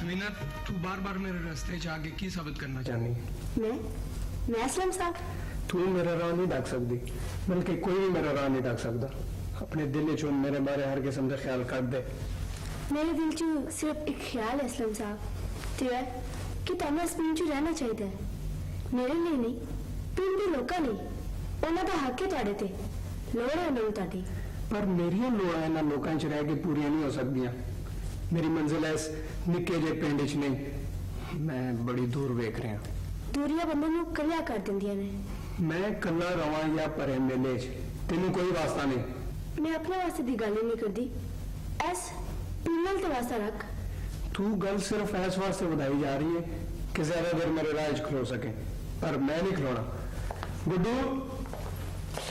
समीना, तू बार बार मेरे रास्ते च आके की साबित करना चाहनी? मैं असलम साहब, तू मेरा राह नहीं ढक सकती, बल्कि कोई भी मेरा राह नहीं ढक सकता। अपने दिल चो मेरे बारे हर किस्म का ख्याल कर दे। मेरे दिल च सिर्फ एक ख्याल है असलम साहब ते है कि तुहानू इस पिंड च रहना चाहिए। मेरे लिए नहीं, पिंड के लोगों लिए। उन्हों का हक है तुहाडे ते, लोड़ है उन्होंने तुहाडी। पर मेरिया लोड़ा इन्हां लोकां च रह के पूरियां नहीं हो सकदियां। मेरी मंजिल है इस निक्के जे पिंड च नहीं, मैं बड़ी दूर वेख रहा। दूरियां बंदे नू कलिया कर दिंदियां ने। मैं कला रवां या परे मेले च, तेनू कोई वास्ता नहीं। मैं अपने वास्ते दी गल ही नहीं करदी, एस पिंड नाल ते वास्ता रख। तू गल सिर्फ इस वास्ते बढ़ाई जा रही है कि ज्यादा देर मेरे राह च खलो सके, पर मैं नहीं खलोना। गुड्डू,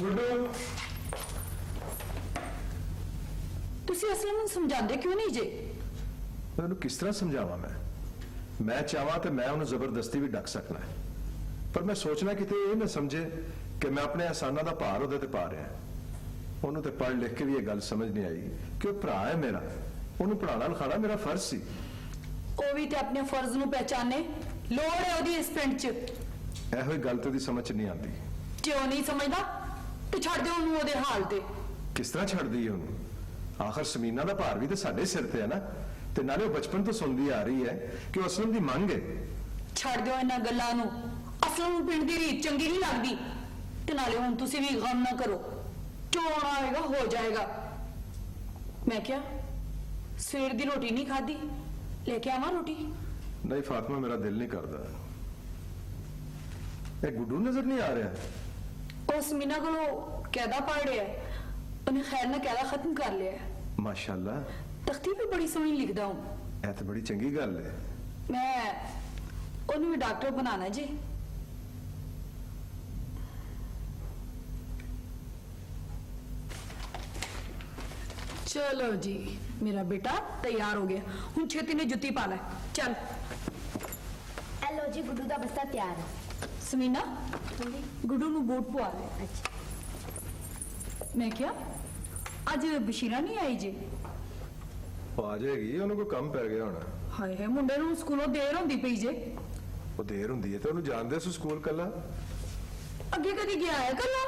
गुड्डू, तुसी असलम नूं समझांदे क्यों नहीं जे? मैं किस तरह समझावा? मैं चाहवा तो मैं उन्हें जबरदस्ती भी डक सकना है, पर मैं सोचना कि ये ना समझे कि मैं अपने एहसाना का भार उहदे ते पा रहा। उन्होंने तो पढ़ लिख के भी ये गल समझ नहीं आई कि वह भरा है मेरा, उन्होंने पढ़ाना लिखाना मेरा फर्ज सी। ਉਹ ਵੀ ਤੇ ਆਪਣੇ ਫਰਜ਼ ਨੂੰ ਪਹਿਚਾਨੇ, ਲੋੜ ਹੈ ਉਹਦੀ ਇਸ ਪਿੰਡ 'ਚ। ਇਹੋ ਹੀ ਗੱਲ ਤੇ ਦੀ ਸਮਝ ਨਹੀਂ ਆਉਂਦੀ। ਕਿਉਂ ਨਹੀਂ ਸਮਝਦਾ? ਤੇ ਛੱਡ ਦਿਓ ਉਹਨੂੰ ਉਹਦੇ ਹਾਲ ਤੇ। किस तरह छड़ दी है ਉਹਨੂੰ? आखिर समीना का भार भी तो साडे सिर ते है ना, ते नाले वो बचपन तो सुनती आ रही है कि असलम की मंग है। ਛੱਡ ਦਿਓ ਇਹਨਾਂ ਗੱਲਾਂ ਨੂੰ। ਅਸਲਮ ਨੂੰ ਪਿੰਡ ਦੀ ਰੀਤ ਚੰਗੀ ਨਹੀਂ ਲੱਗਦੀ, ਤੇ ਨਾਲੇ ਹੁਣ ਤੁਸੀਂ ਵੀ ਗਮ ਨਾ ਕਰੋ, ਜੋ ਆਉਣਾ ਹੋਏਗਾ ਹੋ ਜਾਏਗਾ। ਮੈਂ ਕਿਹਾ ਸਵੇਰ ਦੀ ਰੋਟੀ ਨਹੀਂ ਖਾਧੀ, लेके आवा रोटी? नहीं फातिमा, मेरा दिल नहीं करता। गुड्डू नजर नहीं आ रहा? उस मीना को कैदा पढ़ रहा है, उन्हें खैर ना कैदा खत्म कर लिया है। माशाल्लाह, तख्ती भी बड़ी सोहनी लिखदा हूं। यह तो बड़ी चंगी गल है। मैं उन्हें भी डॉक्टर बनाना जी। चलो जी, मेरा बेटा तैयार हो गया, हूं छेती ने जुत्ती पा लै। चल ए लो जी, गुड्डू दा बस्ता तैयार है। समीना, गुड्डू नू बूट पवा ले। अच्छा, मैं क्या अज बशीरा नहीं आई जी? आ जाएगी, उन्हें कोई कम पै गया होना। हाय हाय, मुंडे नू स्कूलों देर होंदी पई जे। वो देर होंदी है तो उन्हें जान दे सो स्कूल कला। अगे कदी गया है कला?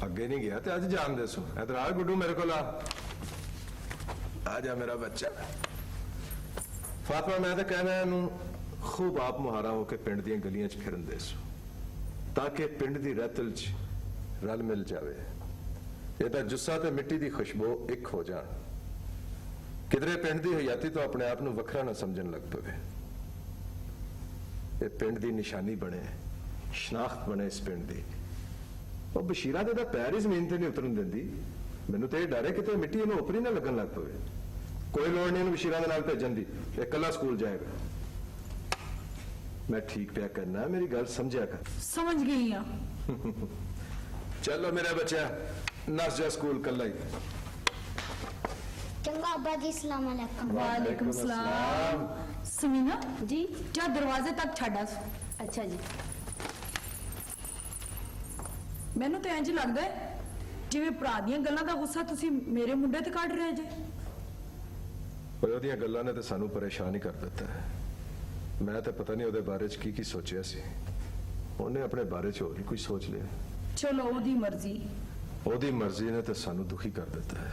अगे नहीं गया तो अज जान दे सो। इधर आ गुड्डू, मेरे को ला। आजा मेरा बच्चा। फातिमा, मैं तो कहना है खूब आप मुहारा होकर पिंड दी गलियां च फिरन दे सो, ताकि पिंड दी रतल च रल मिल जावे। ये जुस्सा ते मिट्टी दी खुशबू एक हो जान, किधरे पिंड दी हयाती तो अपने आप नूं वखरा ना समझन लग पवे। ये पिंड दी निशानी बने, शनाख्त बने इस पिंड दी। वो बशीरा दे पैर ही जमीन ते नहीं उतरन देंदी। मैनू तो यह डर है कि मिट्टी इन्हें उपरी ना लगन लग पवे। कोई लोड़ नहीं बशीरा के नाल भेजन दी, कला स्कूल जाएगा। मैं ठीक पिया करना, मेरी गल समझा कर। समझ गई हां। चलो मेरा बच्चा, नस जा स्कूल कला ही। चंगा अब्बा जी, अस्सलाम वालेकुम। वालेकुम सलाम। समीना जी, जा दरवाजे तक छड़ा। अच्छा जी। मैनू तो इंज लगदा है जिवें भरा दियां गल्लां दा गुस्सा तुसी मेरे मुंडे ते कढ रहे जे। ਉਹਦੀਆਂ ਗੱਲਾਂ ਨੇ ਤੇ ਸਾਨੂੰ ਪਰੇਸ਼ਾਨ ਹੀ ਕਰ ਦਿੱਤਾ ਹੈ। ਮੈਂ ਤਾਂ ਪਤਾ ਨਹੀਂ ਉਹਦੇ ਬਾਰੇ ਚ ਕੀ ਸੋਚਿਆ ਸੀ, ਉਹਨੇ ਆਪਣੇ ਬਾਰੇ ਚ ਹੋਰ ਹੀ ਕੁਝ ਸੋਚ ਲਿਆ। ਚਲੋ ਉਹਦੀ ਮਰਜ਼ੀ। ਉਹਦੀ ਮਰਜ਼ੀ ਨੇ ਤੇ ਸਾਨੂੰ ਦੁਖੀ ਕਰ ਦਿੱਤਾ ਹੈ।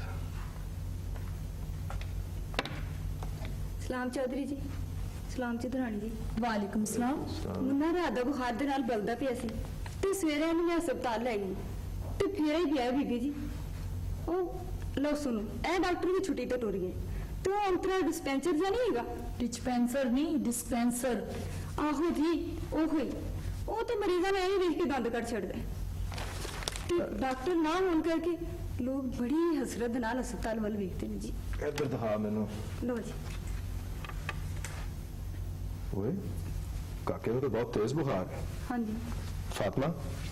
सलाम चौधरी जी। सलाम जी दरानी जी। वालेकुम सलाम। मुन्ना रात दा बुखार दे नाल बलदा पिया सी ते सवेरे इहनूं मैं हस्पताल लै गई ते फिर ही गया बीबी जी। ओ लो सुनो, ए डॉक्टर भी छुट्टी ते टुर गए, तो अंतरा डिस्पेंसर जा नहीं हैगा? डिस्पेंसर नहीं, डिस्पेंसर। आहो जी, ओहो ही। ओ ते मरीज़ां ने यही देख के दंद कट छड़दा है ते डॉक्टर ना होने करके लोग बड़ी हसरत नाल हस्पताल वाल वेखते हैं जी। ਇੱਧਰ ਦਿਖਾ ਮੈਨੂੰ। लो जी। ओए काके ਨੂੰ ਤਾਂ ਬਹੁਤ ਤੇਜ਼ ਬੁਖਾਰ ਹੈ। हाँ जी। ਫਾਤਮਾ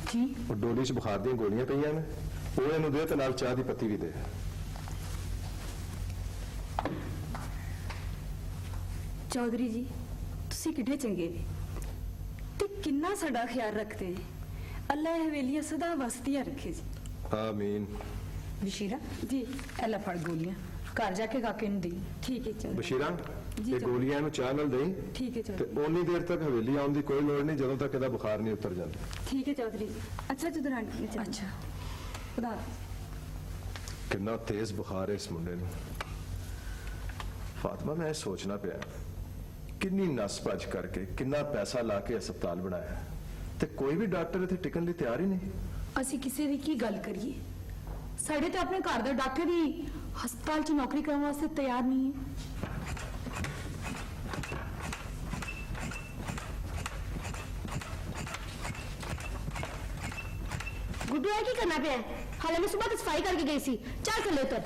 जी ਉਹ ਡੋਲੀ 'ਚ ਬੁਖਾਰ ਦੀਆਂ ਗੋਲੀਆਂ ਪਈਆਂ ਨੇ, ਉਹ ਇਹਨੂੰ ਦੇ ਤੇ ਨਾਲ ਚਾਹ ਦੀ ਪੱਤੀ ਵੀ ਦੇ। चौधरी जी, तुसी किड्डे चंगे ने ते किन्ना साडा ख्याल रखते हैं। अल्लाह हवेलियां सदा वसदियां रखे जी। आमीन। बशीरा जी एला फड़ गोलियां, घर जाके काके नूं दी। ठीक है चौधरी। बशीरा ਇਹ ਗੋਲੀਆਂ ਨੂੰ ਚਾਹ ਨਾਲ ਦੇਈ ਠੀਕ ਹੈ ਤੇ ਚੌਧਰੀ ਓਨੀ ਦੇਰ ਤੱਕ ਹਵੇਲੀ ਆਉਣ ਦੀ ਕੋਈ ਲੋੜ ਨਹੀਂ ਜਦੋਂ ਤੱਕ ਇਹਦਾ ਬੁਖਾਰ ਨਹੀਂ ਉਤਰ ਜਾਂਦਾ। ਠੀਕ ਹੈ ਚੌਧਰੀ ਜੀ। ਅੱਛਾ ਜਦੋਂ ਆਂਟੀ ਅੱਛਾ ਖੁਦਾ ਕਿੰਨਾ ਤੇਜ਼ ਬੁਖਾਰ ਹੈ ਇਸ ਮੁੰਡੇ ਨੂੰ। ਫਾਤਮਾ ਮੈਂ ਇਹ ਸੋਚਣਾ ਪਿਆ ਕਿੰਨੀ ਨਸ ਭੱਜ ਕਰਕੇ ਕਿੰਨਾ ਪੈਸਾ ਲਾ ਕੇ ਹਸਪਤਾਲ ਬਣਾਇਆ ਤੇ ਕੋਈ ਵੀ ਡਾਕਟਰ ਇੱਥੇ ਟਿਕਣ ਲਈ ਤਿਆਰ ਹੀ ਨਹੀਂ। ਅਸੀਂ ਕਿਸੇ ਦੀ ਕੀ ਗੱਲ ਕਰੀਏ, ਸਾਡੇ ਤਾਂ ਆਪਣੇ ਘਰ ਦਾ ਡਾਕਟਰ ਹੀ ਹਸਪਤਾਲ 'ਚ ਨੌਕਰੀ ਕਰਨ ਵਾਸਤੇ ਤਿਆਰ ਨਹੀਂ ਹੈ। गुड्डू है की करना पे है? हाल मैं सुबह तो सफाई करके गई सी। चल कर ले उतर।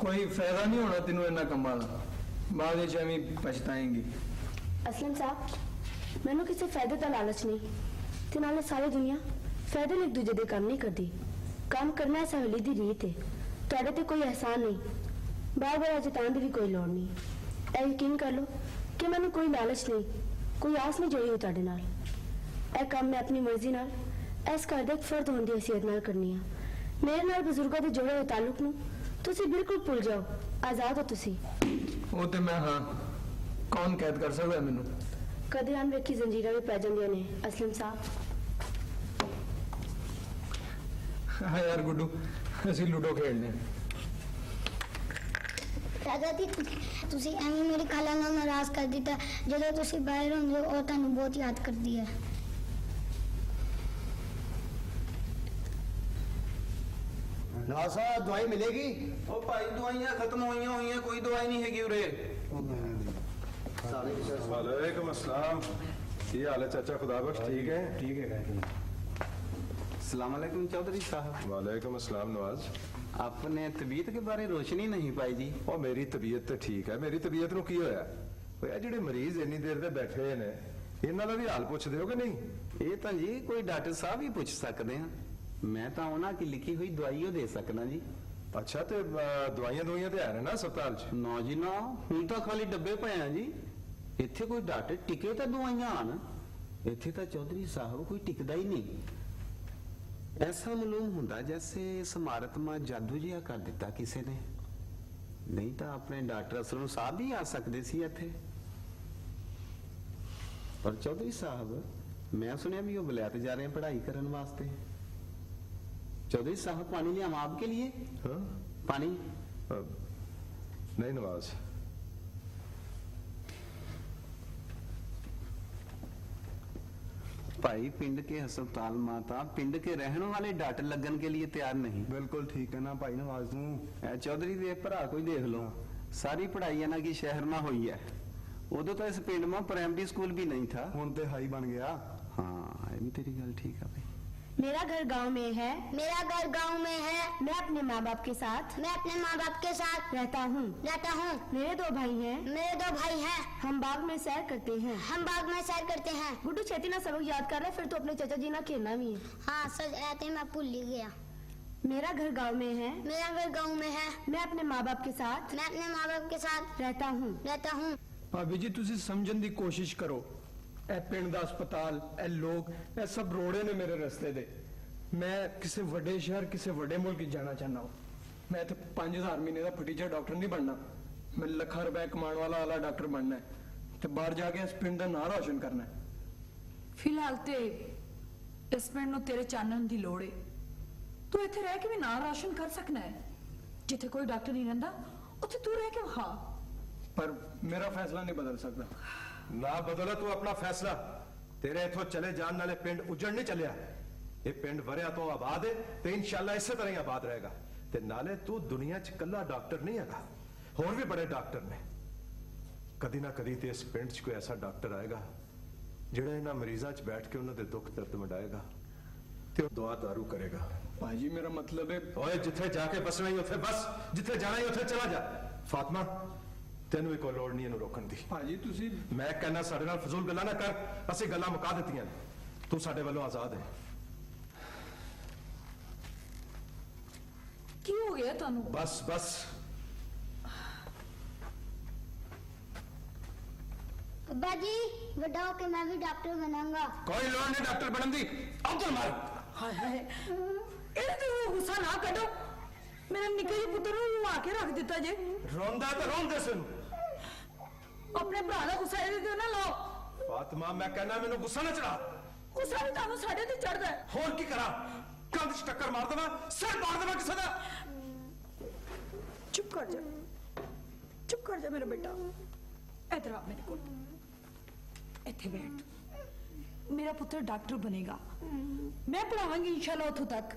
ਕੋਈ ਫਾਇਦਾ ਨਹੀਂ ਹੋਣਾ ਤੈਨੂੰ ਇਹਨਾਂ ਕੰਮਾਂ ਦਾ, ਬਾਅਦ ਵਿੱਚ ਐਵੇਂ ਪਛਤਾਏਂਗੀ। असलम साहब मैनू किसी फायदे का लालच नहीं ते नाले सारी दुनिया फायदे लिए एक दूजे दे काम नहीं करती। काम करना इस हवेली दी रीत है, तुहाडे ते कोई एहसान नहीं, बार बार जताने की भी कोई लोड़ नहीं। ऐ यकीन कर लो कि मैनू कोई लालच नहीं, कोई आस नहीं जोड़ी हुई तुहाडे नाल। ऐ काम मैं अपनी मर्जी नाल इस घर दे एक फर्द होने की हैसियत नाल करनी है। मेरे नाल बुजुर्गों के जोड़े हुए ताल्लुक नू तुसी बिल्कुल भूल जाओ, आजाद हो तुसी। ਉਹ ਤੇ ਮੈਂ ਹਾਂ, ਕੌਣ ਕੈਦ ਕਰ ਸਕਦਾ ਹੈ ਮੈਨੂੰ? कदे हम वेखी जंजीरां भी पै जांदियां ने असलम साहब। ਹਾਂ ਯਾਰ ਗੁੱਡੂ, ਅਸੀਂ ਲੂਡੋ ਖੇਡਦੇ ਹਾਂ। ਰਾਜਾ ਜੀ ਤੁਸੀਂ ਐਵੇਂ ਮੇਰੀ ਖਾਲਾ ਨਾਲ ਨਾਰਾਜ਼ ਕਰ ਦਿੱਤਾ। ਜਦੋਂ ਤੁਸੀਂ ਬਾਹਰ ਹੁੰਦੇ ਹੋ ਉਹ ਤੁਹਾਨੂੰ ਬਹੁਤ ਯਾਦ ਕਰਦੀ ਹੈ। ਨਾਸਾ ਦਵਾਈ ਮਿਲੇਗੀ? ਉਹ ਭਾਈ ਦਵਾਈਆਂ ਖਤਮ ਹੋਈਆਂ ਹੋਈਆਂ, ਕੋਈ ਦਵਾਈ ਨਹੀਂ ਹੈਗੀ ਉਰੇ। ਵਾਲੇਕੁਮ ਅਸਲਾਮ। ਕੀ ਹਾਲ ਹੈ ਚਾਚਾ? ਖੁਦਾ ਬਖਸ਼ ਠੀਕ ਹੈ? ਠੀਕ ਹੈ। सलाम अलैकुम चौधरी साहब। वालेकुम अस्सलाम नवाज। आपने तबीयत के बारे रोशनी नहीं पाई जी। ਉਹ ਮੇਰੀ ਤਬੀਅਤ ਤੇ ਠੀਕ ਹੈ। ਮੇਰੀ ਤਬੀਅਤ ਨੂੰ ਕੀ ਹੋਇਆ? ਓਏ ਇਹ ਜਿਹੜੇ ਮਰੀਜ਼ ਇੰਨੀ ਦੇਰ ਦੇ ਬੈਠੇ ਹੋਏ ਨੇ ਇਹਨਾਂ ਦਾ ਵੀ ਹਾਲ ਪੁੱਛਦੇ ਹੋ ਕਿ ਨਹੀਂ? ਇਹ ਤਾਂ ਜੀ ਕੋਈ ਡਾਕਟਰ ਸਾਹਿਬ ਹੀ ਪੁੱਛ ਸਕਦੇ ਆ। ਮੈਂ ਤਾਂ ਉਹਨਾਂ ਕੀ ਲਿਖੀ ਹੋਈ ਦਵਾਈ ਉਹ ਦੇ ਸਕਦਾ ਜੀ। ਅੱਛਾ ਤੇ ਦਵਾਈਆਂ ਤੇ ਆ ਰਹੇ ਨਾ ਹਸਪਤਾਲ 'ਚ? ਨਾ ਜੀ ਨਾ, ਹੁਣ ਤਾਂ ਖਾਲੀ ਡੱਬੇ ਪਏ ਆ ਜੀ। ਇੱਥੇ ਕੋਈ ਡਾਕਟਰ ਟਿਕੇ ਤਾਂ ਦਵਾਈਆਂ ਆਣ। ਇੱਥੇ ਤਾਂ ਚੌਧਰੀ ਸਾਹਿਬ ਕੋਈ ਟਿਕਦਾ ਹੀ ਨਹੀਂ। ਐਸਾ ਮਾਲੂਮ ਹੁੰਦਾ ਜੈਸੇ ਸਮਾਰਤ ਮਾ ਜਾਦੂ ਜਿਹਾ ਕਰ ਦਿੱਤਾ ਕਿਸੇ ਨੇ। ਨਹੀਂ ਤਾਂ ਆਪਣੇ ਡਾਕਟਰ ਅਸਲਮ ਸਾਹਿਬ ਵੀ ਆ ਸਕਦੇ ਸੀ ਇੱਥੇ। ਪਰ ਚੌਧਰੀ ਸਾਹਿਬ ਮੈਂ ਸੁਣਿਆ ਵੀ ਉਹ ਵਿਲਾਇਤ ਜਾ ਰਹੇ ਪੜ੍ਹਾਈ ਕਰਨ ਵਾਸਤੇ। चौधरी साहब पानी ले हम आपके लिए? हाँ? पानी नहीं नवाज, भाई पिंड के अस्पताल माता पिंड के रहने वाले डॉक्टर लगन के लिए तैयार नहीं। ਬਿਲਕੁਲ ਠੀਕ ਹੈ ਨਾ ਭਾਈ ਨਵਾਜ਼ ਨੂੰ। ए चौधरी दे भरा कोई देख लो, सारी पढ़ाई ना की शहर में हुई है। उदो तो इस पिंड में प्राइमरी स्कूल भी नहीं था। ਹੁਣ ਤੇ ਹਾਈ ਬਣ ਗਿਆ। हाँ ये भी तेरी गल ठीक है भाई। मेरा घर गांव में है, मेरा घर गांव में है। मैं अपने माँ बाप के साथ मैं अपने माँ बाप के साथ रहता हूँ। मेरे 2 भाई हैं, मेरे 2 भाई हैं। हम बाग में सैर करते हैं। हम बाग में सैर करते हैं। गुड्डू छेती ना सबक याद कर रहा है, फिर तो अपने चाचा जी ना खेलना भी है। हाँ सच रहते मैं भूल ही गया। मेरा घर गांव में है, मेरा घर गांव में है। मैं अपने माँ बाप के साथ मैं अपने माँ बाप के साथ रहता हूँ। रहता हूँ। ਭਾਬੀ ਜੀ ਤੁਸੀਂ ਸਮਝਣ ਦੀ ਕੋਸ਼ਿਸ਼ ਕਰੋ। ਇਹ ਪਿੰਡ ਦਾ ਹਸਪਤਾਲ, ਇਹ ਲੋਕ, ਇਹ ਸਭ ਰੋੜੇ ਨੇ ਮੇਰੇ ਰਸਤੇ ਦੇ। ਮੈਂ ਕਿਸੇ ਵੱਡੇ ਸ਼ਹਿਰ, ਕਿਸੇ ਵੱਡੇ ਮੁਲਕ ਜਾਣਾ ਚਾਹੁੰਦਾ ਹਾਂ। ਮੈਂ ਇੱਥੇ 5000 ਮਹੀਨੇ ਦਾ ਫਟੀਚਰ ਡਾਕਟਰ ਨਹੀਂ ਬਣਨਾ। ਮੈਂ ਲੱਖਾਂ ਰੁਪਏ ਕਮਾਉਣ ਵਾਲਾ ਆਲਾ ਡਾਕਟਰ ਬਣਨਾ ਹੈ ਤੇ ਬਾਹਰ ਜਾ ਕੇ ਇਸ ਪਿੰਡ ਦਾ ਨਾਂ ਰੌਸ਼ਨ ਕਰਨਾ ਹੈ। ਫਿਲਹਾਲ ਤੇ ਇਸ ਪਿੰਡ ਨੂੰ ਤੇਰੇ ਚਾਨਣ ਦੀ ਲੋੜ ਏ। ਤੂੰ ਇੱਥੇ ਰਹਿ ਕੇ ਵੀ ਨਾਂ ਰੌਸ਼ਨ ਕਰ ਸਕਣਾ ਹੈ। ਜਿੱਥੇ ਕੋਈ ਡਾਕਟਰ ਨਹੀਂ ਰਹਿੰਦਾ ਉੱਥੇ ਤੂੰ ਰਹਿ ਕੇ ਵਿਖਾ। ਪਰ ਮੇਰਾ ਫੈਸਲਾ ਨਹੀਂ ਬਦਲ ਸਕਦਾ। ਨਾ ਬਦਲਾ ਤੂੰ ਆਪਣਾ ਫੈਸਲਾ। ਤੇਰੇ ਇਥੋਂ ਚਲੇ ਜਾਣ ਨਾਲੇ ਪਿੰਡ ਉਜੜ ਨਹੀਂ ਚੱਲਿਆ। ਇਹ ਪਿੰਡ ਵਰਿਆ ਤੋਂ ਆਬਾਦ ਹੈ ਤੇ ਇਨਸ਼ਾਅੱਲਾ ਇਸੇ ਤਰ੍ਹਾਂ ਹੀ ਆਬਾਦ ਰਹੇਗਾ। ਤੇ ਨਾਲੇ ਤੂੰ ਦੁਨੀਆ 'ਚ ਇਕੱਲਾ ਡਾਕਟਰ ਨਹੀਂ ਹੈਗਾ, ਹੋਰ ਵੀ ਬੜੇ ਡਾਕਟਰ ਨੇ। ਕਦੀ ਨਾ ਕਦੀ ਤੇ ਇਸ ਪਿੰਡ 'ਚ ਕੋਈ ਐਸਾ ਡਾਕਟਰ ਆਏਗਾ ਜਿਹੜਾ ਇਹਨਾਂ ਮਰੀਜ਼ਾਂ 'ਚ ਬੈਠ ਕੇ ਉਹਨਾਂ ਦੇ ਦੁੱਖ ਦਰਦ ਮਿਟਾਏਗਾ ਤੇ ਉਹ ਦੁਆ ਦਾਰੂ ਕਰੇਗਾ। ਭਾਜੀ ਮੇਰਾ ਮਤਲਬ ਹੈ ਓਏ ਜਿੱਥੇ ਜਾ ਕੇ ਬਸਣਾ ਹੀ ਉੱਥੇ ਬਸ, ਜਿੱਥੇ ਜਾਣਾ ਹੀ ਉੱਥੇ ਚਲਾ ਜਾ। ਫਾਤਮਾ ਤੈਨੂੰ ਵੀ ਕੋਈ ਲੋੜ ਨਹੀਂ ਇਹਨੂੰ ਰੋਕਣ ਦੀ। ਭਾਜੀ ਤੁਸੀਂ ਮੈਂ ਕਹਿੰਦਾ ਸਾਡੇ ਨਾਲ ਫਜ਼ੂਲ ਗੱਲਾਂ ਨਾ ਕਰ। ਅਸੀਂ ਗੱਲਾਂ ਮੁਕਾ ਦਿੱਤੀਆਂ ਨੇ, ਤੂੰ ਸਾਡੇ ਵੱਲੋਂ ਆਜ਼ਾਦ ਹੈ। ਕੀ ਹੋ ਗਿਆ ਤੁਹਾਨੂੰ? ਬਸ ਬਸ अब्बा जी बड़ा हो के मैं भी डॉक्टर बनाऊंगा। ਕੋਈ ਲੋੜ ਨਹੀਂ ਡਾਕਟਰ ਬਣਨ ਦੀ। ਅਬਦੁਲ ਮਾਰ ਹਾਏ ਹਾਏ ਇਹਦੇ ਤੇ ਉਹ ਗੁੱਸਾ ਨਾ ਕੱਢੋ। ਮੇਰੇ ਨਿੱਕੇ ਜਿਹੇ ਪੁੱਤਰ ਨੂੰ ਰਵਾ ਕੇ ਰੱਖ ਦਿੱਤਾ ਜੇ। ਰੋਂਦਾ ਤਾਂ ਰੋਂਦੇ ਸਨ। ਆਪਣੇ ਭਰਾ ਦਾ ਗੁੱਸਾ ਇਹਦੇ ਤੇ ਨਾ ਲਾਓ। ਫਾਤਮਾ ਮੈਂ ਕਹਿੰਦਾ ਮੈਨੂੰ ਗੁੱਸਾ ਨਾ ਚੜਾ। ਗੁੱਸਾ ਵੀ ਤੁਹਾਨੂੰ ਸਾਡੇ ਤੇ ਚੜਦਾ ਹੈ। ਹੋਰ ਕੀ ਕਰਾਂ? ਕੰਧ 'ਚ ਟੱਕਰ ਮਾਰ ਦੇਵਾਂ, ਸਿਰ ਮਾਰ ਦੇਵਾਂ ਕਿਸੇ ਦਾ? ਚੁੱਪ ਕਰ ਜਾ, ਚੁੱਪ ਕਰ ਜਾ ਮੇਰਾ ਬੇਟਾ। ਇੱਧਰ ਆ ਮੇਰੇ ਕੋਲ, ਇੱਥੇ ਬੈਠ। ਮੇਰਾ ਪੁੱਤਰ ਡਾਕਟਰ ਬਣੇਗਾ, ਮੈਂ ਪੜਾਵਾਂਗੀ ਇਨਸ਼ਾਅੱਲਾ ਉੱਥੋਂ ਤੱਕ।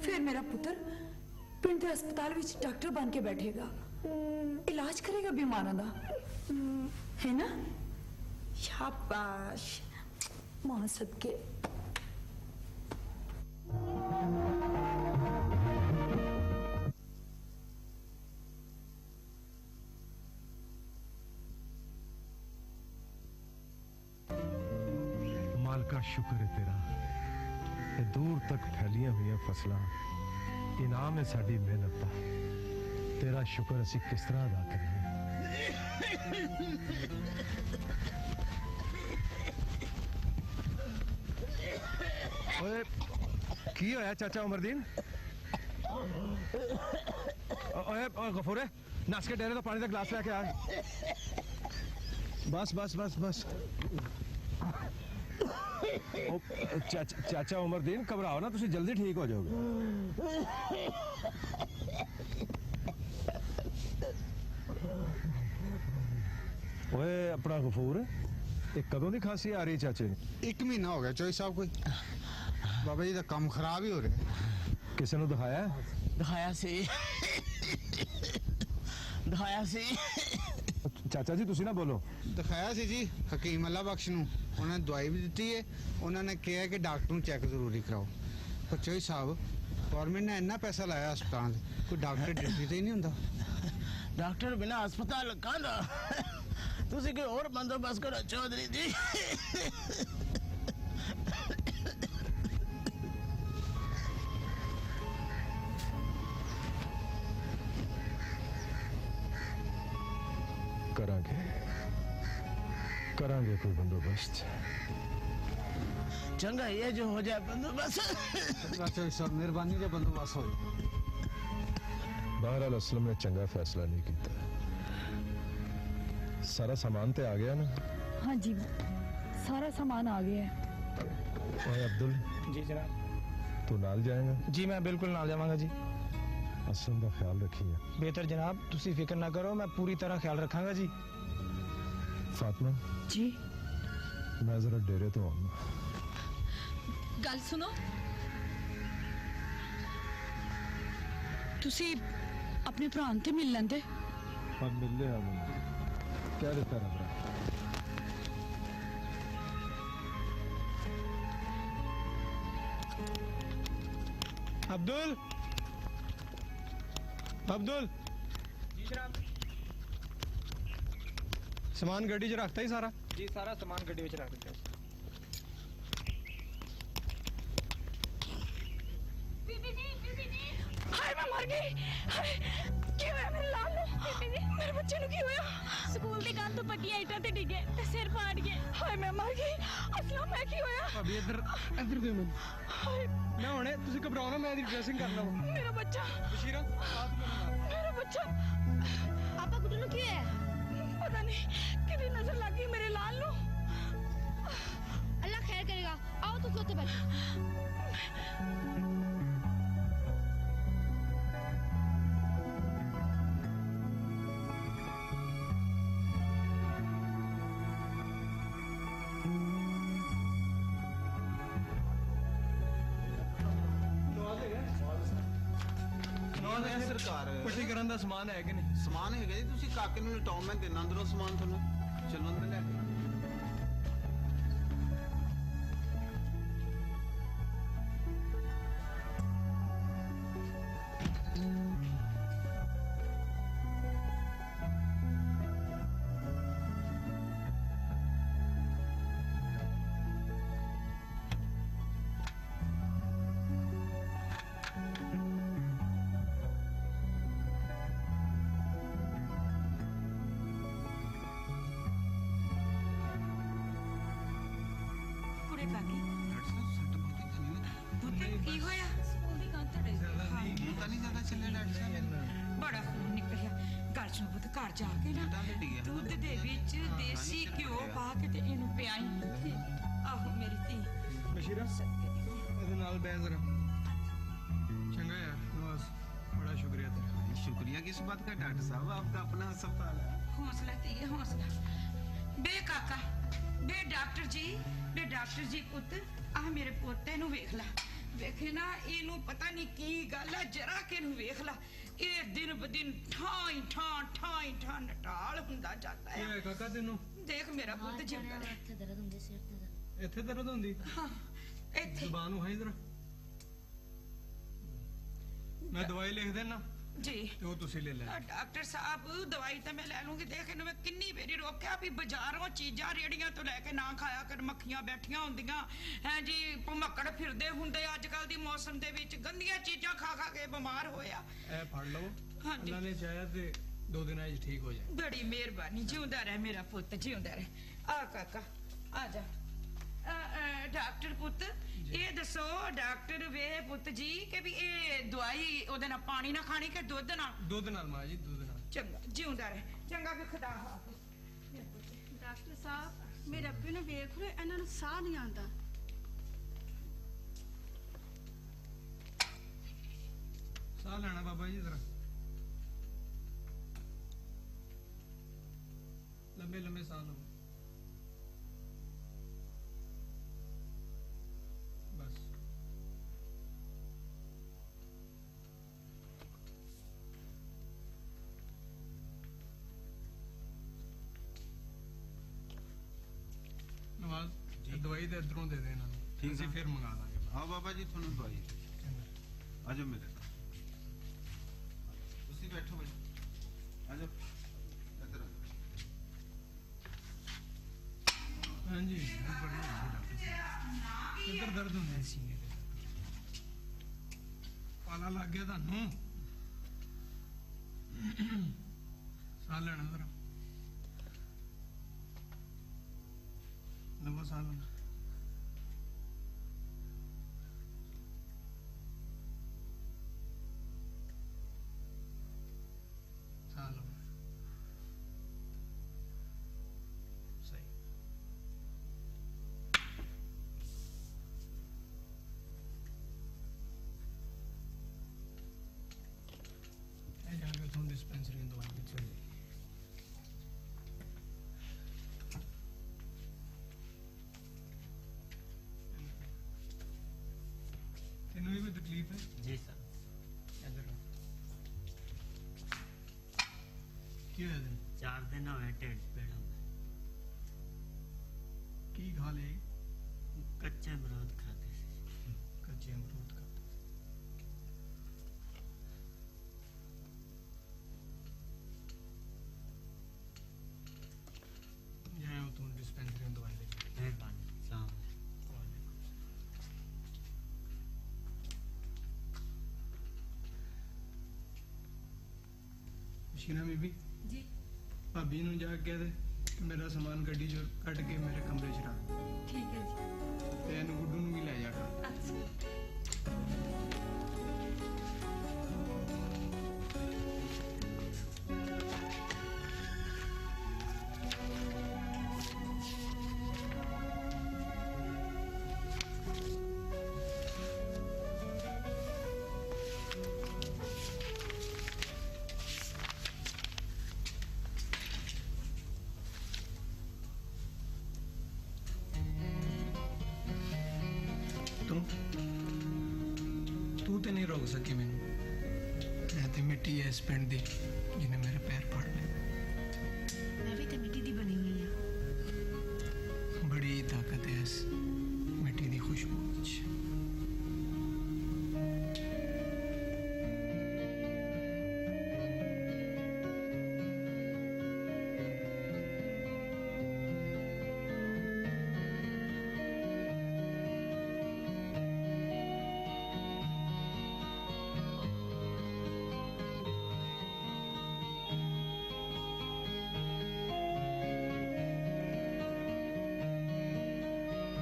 ਫਿਰ ਮੇਰਾ ਪੁੱਤਰ ਪਿੰਡ ਦੇ ਹਸਪਤਾਲ ਵਿੱਚ ਡਾਕਟਰ ਬਣ ਕੇ ਬੈਠੇਗਾ, ਇਲਾਜ ਕਰੇਗਾ ਬਿਮਾਰਾਂ ਦਾ, है ना? शाबाश मां सदके। मालका शुक्र है तेरा, ये दूर तक फैलियां हुई फसलां इनाम है साडी मेहनत का। तेरा शुक्र असी किस तरह अदा करें? ओए की होया चाचा उमरदीन? ओए गफूर नस के डेरे तो पानी का गिलास लेके आ। बस बस बस बस। चाचा उमरदीन घबराओ ना, तुसी जल्दी ठीक हो जाओगे। ओए अपना गफूर ये कदों की खांसी आ रही चाचे? 1 महीना हो गया चौधरी साहब, कोई बाबा जी का काम खराब ही हो रहा है। किसी ने दिखाया? दिखाया सी चाचा जी तुसी ना बोलो। दिखाया सी जी हकीम अल्लाह बख्श नूं, उन्होंने दवाई भी दी है, उन्होंने कहा कि डॉक्टर नूं चेक जरूरी कराओ। पर चौधरी साहब गवर्नमेंट ने इन्ना पैसा लाया अस्पताल, कोई डॉक्टर ड्यूटी ते ही नहीं हुंदा। डॉक्टर बिना अस्पताल कहंदा तुसी कोई और बंदोबस्त करो चौधरी जी। करांगे कोई बंदोबस्त। चंगा ये जो हो जाए बंदोबस्त। चौधरी साहब मेहरबानी जो बंदोबस्त हो। बहरहाल असलम ने चंगा फैसला नहीं किया। सारा सामान ते आ गया ना? हाँ जी सारा सामान आ गया है। ओए अब्दुल जी जनाब। तू नाल जाएगा? जी मैं बिल्कुल नाल जावांगा जी। असलम का ख्याल रखिए। बेहतर जनाब, तुसी फिक्र ना करो, मैं पूरी तरह ख्याल रखांगा जी। फातिमा जी मैं जरा डेरे तो आऊंगा। गल सुनो, तुसी अपने भरा ते मिल लेंदे। अब मिल ले क्या देता रहा? अब्दुल अब्दुल जी जनाब। सामान गड्डी च रखता ही सारा? जी सारा सामान गड्डी में रख दिया। हाय मैं मर गई। हाय की होया मेरे लाल नु? मेरे बच्चे नु की होया? स्कूल दी कंध तो पक्की ईटां ते डिगे ते सिर फाड़ गया। हाय मैं मर गई। असलम मैं की होया? अभी इधर इधर कोई मन हाय ना होने, तुसी घबराओ ना, मैं इधर ड्रेसिंग कर लवां। मेरा बच्चा, बशीरा साथ में ना। मेरा बच्चा। आपा गुड्डू नु की है? पता नहीं किदी नजर लग गई मेरे लाल नु। अल्लाह खैर करेगा। आओ तो सोते बैठ। सरकार पट्टीकरण दा समान है कि नहीं? समान है जी, तुसी काके नूं लटाओ, मैं देना अंदरों समान थानू। चलो अंदर लेके। ਬੜਾ ਖੂਨ ਨਿਕਲਿਆ। ਘਰ ਚ ਪੁੱਤ ਘਰ ਜਾ ਕੇ ਨਾ ਦੁੱਧ ਦੇ ਵਿੱਚ ਦੇਸੀ ਘਿਓ ਪਾ ਕੇ ਤੇ ਇਹਨੂੰ ਪਿਆਈ। ਆਹੋ ਮੇਰੀ ਧੀ बशीरा ਇਹਦੇ ਨਾਲ ਬਹਿ ਜ਼ਰਾ। चंगा यार नवाज, बड़ा शुक्रिया तेरा। शुक्रिया किस बात का डॉक्टर साहब, आपका अपना अस्पताल है। हौसला धीए हौसला। बे काका बे डॉक्टर जी पुत आ मेरे पोते नु वेख ला। ਵੇਖੇ ਨਾ ਇਹਨੂੰ ਪਤਾ ਨਹੀਂ ਕੀ ਗੱਲ ਆ, ਜਰਾ ਕਿ ਇਹਨੂੰ ਵੇਖ ਲਾ, ਇਹ ਦਿਨ ਬ ਦਿਨ ਠਾਈ ਠਾਂ ਨਟਾਲ ਹੁੰਦਾ ਜਾਂਦਾ ਹੈ। ਓਏ ਕਾਕਾ ਤੈਨੂੰ ਦੇਖ ਮੇਰਾ ਪੁੱਤ ਜਿੰਦਾ ਹੈ। ਇੱਥੇ ਦਰਦ ਹੁੰਦੀ, ਸਿਰ ਤੇ ਦਰਦ। ਇੱਥੇ ਦਰਦ ਹੁੰਦੀ? ਹਾਂ ਇੱਥੇ। ਜ਼ੁਬਾਨ ਨੂੰ ਹੈ ਜਰਾ, ਮੈਂ ਦਵਾਈ ਲਿਖ ਦੇਣਾ ਜੀ ਤੇ ਉਹ ਤੁਸੀਂ ਲੈ ਲੈਣਾ। ਡਾਕਟਰ ਸਾਹਿਬ ਦਵਾਈ ਤਾਂ ਮੈਂ ਲੈ ਲੂੰਗੀ। ਦੇਖ ਇਹਨੂੰ ਮੈਂ ਕਿੰਨੀ ਵਾਰੀ ਰੋਕਿਆ ਵੀ ਬਾਜ਼ਾਰੋਂ ਚੀਜ਼ਾਂ ਰੇੜੀਆਂ ਤੋਂ ਲੈ ਕੇ ਨਾ ਖਾਇਆ ਕਰ, ਮੱਖੀਆਂ ਬੈਠੀਆਂ ਹੁੰਦੀਆਂ ਹੈ ਜੀ, ਭਮੱਕੜ ਫਿਰਦੇ ਹੁੰਦੇ ਅੱਜ ਕੱਲ ਦੀ ਮੌਸਮ ਦੇ ਵਿੱਚ, ਗੰਦੀਆਂ ਚੀਜ਼ਾਂ ਖਾ ਖਾ ਕੇ ਬਿਮਾਰ ਹੋਇਆ। ਇਹ ਫੜ ਲਓ, ਹਾਂਜੀ। ਅੱਲਾ ਨੇ ਚਾਹਿਆ ਤੇ 2 ਦਿਨਾਂ 'ਚ ਠੀਕ ਹੋ ਜਾਏ। ਬੜੀ ਮਿਹਰਬਾਨੀ, ਜਿਉਂਦਾ ਰਹਿ ਮੇਰਾ ਪੁੱਤ, ਜਿਉਂਦਾ ਰਹਿ। ਆ ਕਾਕਾ ਆ ਜਾ। ਡਾਕਟਰ ਪੁੱਤ ਇਹ ਦੱਸੋ, ਡਾਕਟਰ ਵੇ ਪੁੱਤ ਜੀ ਕਿ ਵੀ ਇਹ ਦਵਾਈ ਉਹਦੇ ਨਾਲ ਪਾਣੀ ਨਾ ਖਾਣੀ ਕਿ ਦੁੱਧ ਨਾਲ? ਦੁੱਧ ਨਾਲ ਮਾਂ ਜੀ, ਦੁੱਧ ਨਾਲ। ਚੰਗਾ ਜਿਉਂਦਾ ਰਹਿ। ਚੰਗਾ ਵੀ ਖੁਦਾ ਹਾਫਿਜ਼। ਡਾਕਟਰ ਸਾਹਿਬ ਮੇਰੇ ਅੱਬੇ ਨੂੰ ਵੇਖ ਲਓ, ਇਹਨਾਂ ਨੂੰ ਸਾਹ ਨਹੀਂ ਆਉਂਦਾ। ਸਾਹ ਲੈਣਾ ਬਾਬਾ ਜੀ ਜ਼ਰਾ, ਲੰਬੇ ਲੰਬੇ ਸਾਹ ਲਓ। ਬਸ ਨਵਾਜ਼, ਇਹ ਦਵਾਈ ਤੇ ਇਧਰੋਂ ਦੇ ਦੇਣਾ, ਠੀਕ ਅਸੀਂ ਹੈ। ਫਿਰ ਮੰਗਾ ਲਾਂਗੇ। हाँ बाबा जी थोड़ी दवाई आ जाओ मेरे उसी बैठो भाई, आ जाओ इधर आ जाओ। हाँ जी बढ़िया डॉक्टर साहब, किधर दर्द होंगे सीने दे? पाला लग गया थानू? साह लेना जरा, लवो साह लेना। साह लो, सही। जाके तुम डिस्पेंसरी में दवाई चल जाएगी। तेनू भी कोई तकलीफ है? जी सर। इधर की होया तेन? 4 दिन होए ढिड पीड़ होंदा। की खा ले? कच्चे अमरूद खाते सी। कच्चे अमरूद खाते। जाओ तुम डिस्पेंसरी में दवाई ले। मेहरबानी। सलाम। शीना बीबी जी भाभी ਨੂੰ ਜਾ ਕੇ ਦੇ ਕਿ ਮੇਰਾ ਸਮਾਨ ਗੱਡੀ 'ਚ ਕੱਢ ਕੇ ਮੇਰੇ ਕਮਰੇ 'ਚ ਰੱਖ, ਠੀਕ ਹੈ ਜੀ। ਤੇ ਇਹਨੂੰ ਗੁੱਡੂ ਨੂੰ ਵੀ ਲੈ ਜਾ ਕਰ। ਅੱਛਾ ਤੂੰ ਤੇ ਨਹੀਂ ਰੋਕ ਸਕੀ ਮੈਨੂੰ। ਇਹ ਤੇ ਮਿੱਟੀ ਐ ਇਸ ਪਿੰਡ ਦੀ ਜਿਹਨੇ ਮੇਰੇ ਪੈਰ ਫੜ ਲਏ।